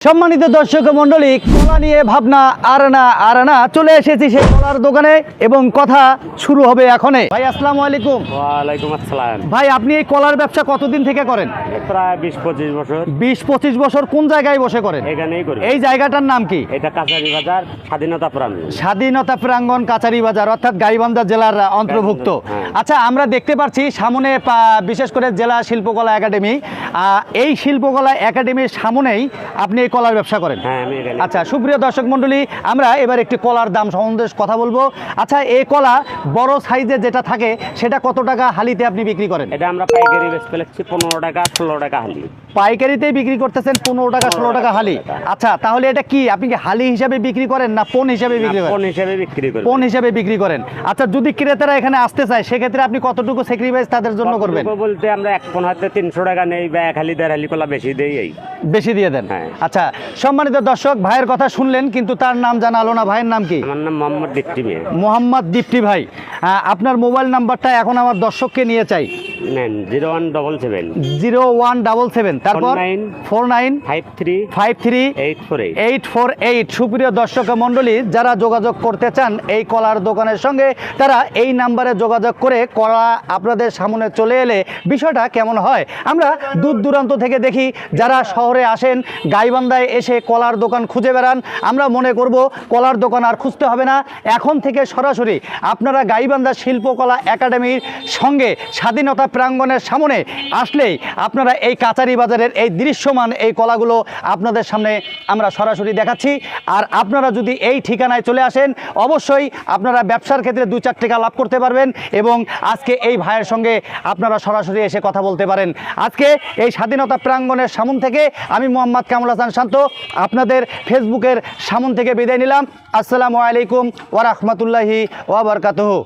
সম্মানিত দর্শক মণ্ডলী, কলা নিয়ে ভাবনা আর না চলে এসেছি সেই কলার দোকানে এবং কথা শুরু হবে এখনই। ভাই আসসালামু আলাইকুম। ওয়ালাইকুম আসসালাম। ভাই, আপনি এই কলার ব্যবসা কতদিন থেকে করেন? প্রায় 20-25 বছর। 20-25 বছর। কোন জায়গায় বসে করেন? এখানেই করি। এই জায়গাটার নাম কি? এটা কাছারি বাজার, স্বাধীনতা প্রাঙ্গণ। স্বাধীনতা প্রাঙ্গণ কাচারি বাজার, অর্থাৎ গাইবান্ধা জেলার অন্তর্ভুক্ত। হ্যাঁ। আচ্ছা, আমরা দেখতে পাচ্ছি সামনে বিশেষ করে জেলা শিল্পকলা একাডেমি। এই শিল্পকলা একাডেমির সামনেই আপনি এই কলার ব্যবসা করেন? হ্যাঁ, আমি এখানে। আচ্ছা, সুপ্রিয় দর্শক মণ্ডলী, আমরা এবার একটি কলার দাম সম্বন্ধে কথা বলবো। আচ্ছা, এই কলা বড় সাইজে যেটা থাকে সেটা কত টাকা হালিতে আপনি বিক্রি করেন? এটা আমরা পাইকারি বেচতে লাগছি 15 টাকা 16 টাকা হালি। পাইকারিতেই বিক্রি করতেছেন 15 টাকা 16 টাকা হালি। আচ্ছা, তাহলে এটা কি আপনি কি হালি হিসাবে বিক্রি করেন না পণ হিসাবে বিক্রি করেন? পণ হিসাবে বিক্রি করি। পণ হিসাবে বিক্রি করেন। আচ্ছা, যদি ক্রেতারা এখানে আসতে চায় সেক্ষেত্রে আপনি কতটুকু স্যাক্রিফাইস তাদের জন্য করবেন? কতটুকু বলতে আমরা এক পণ হাতে 300 টাকা নেই বা এক হালি 1.5 হালি কলা বেশি দেই। এই বেশি দিয়ে দেন? হ্যাঁ। আচ্ছা, সম্মানিত দর্শক, ভাইয়ের কথা শুনলেন কিন্তু তার নাম জানালো না। ভাইয়ের নাম কি? আমার নাম মোহাম্মদ দীপ্তি মিয়া। মোহাম্মদ দীপ্তি ভাই। আপনার মোবাইল নাম্বারটা এখন আমার দর্শককে নিয়ে চাই। নেন 0177 0177 তারপর 49 53 53 848। 848। সুপ্রিয় দর্শক মণ্ডলী, যারা যোগাযোগ করতে চান এই কলার দোকানের সঙ্গে, তারা এই নাম্বারে যোগাযোগ করে কলা আপনাদের সামনে চলে এলে বিষয়টা কেমন হয় আমরা দূর দূরান্ত থেকে দেখি। যারা শহরে আসেন, গাইবান্ধায় এসে কলার দোকান খুঁজে বেড়ান, আমরা মনে করব কলার দোকান আর খুঁজতে হবে না। এখন থেকে সরাসরি আপনারা গাইবান্ধা শিল্পকলা একাডেমির সঙ্গে স্বাধীনতা প্রাঙ্গণের সামনে আসলেই আপনারা এই কাচারি বাজারের এই দৃশ্যমান এই কলাগুলো আপনাদের সামনে আমরা সরাসরি দেখাচ্ছি। আর আপনারা যদি এই ঠিকানায় চলে আসেন, অবশ্যই আপনারা ব্যবসার ক্ষেত্রে 2-4 টাকা লাভ করতে পারবেন এবং আজকে এই ভাইয়ের সঙ্গে আপনারা সরাসরি এসে কথা বলতে পারেন। আজকে এই স্বাধীনতা প্রাঙ্গণের সামন থেকে আমি মোহাম্মদ কামরুল হাসান শান্ত আপনাদের ফেসবুকের সামন থেকে বিদায় নিলাম। আসসালামু আলাইকুম ওয়া রাহমাতুল্লাহি ওয়া বারাকাতুহু।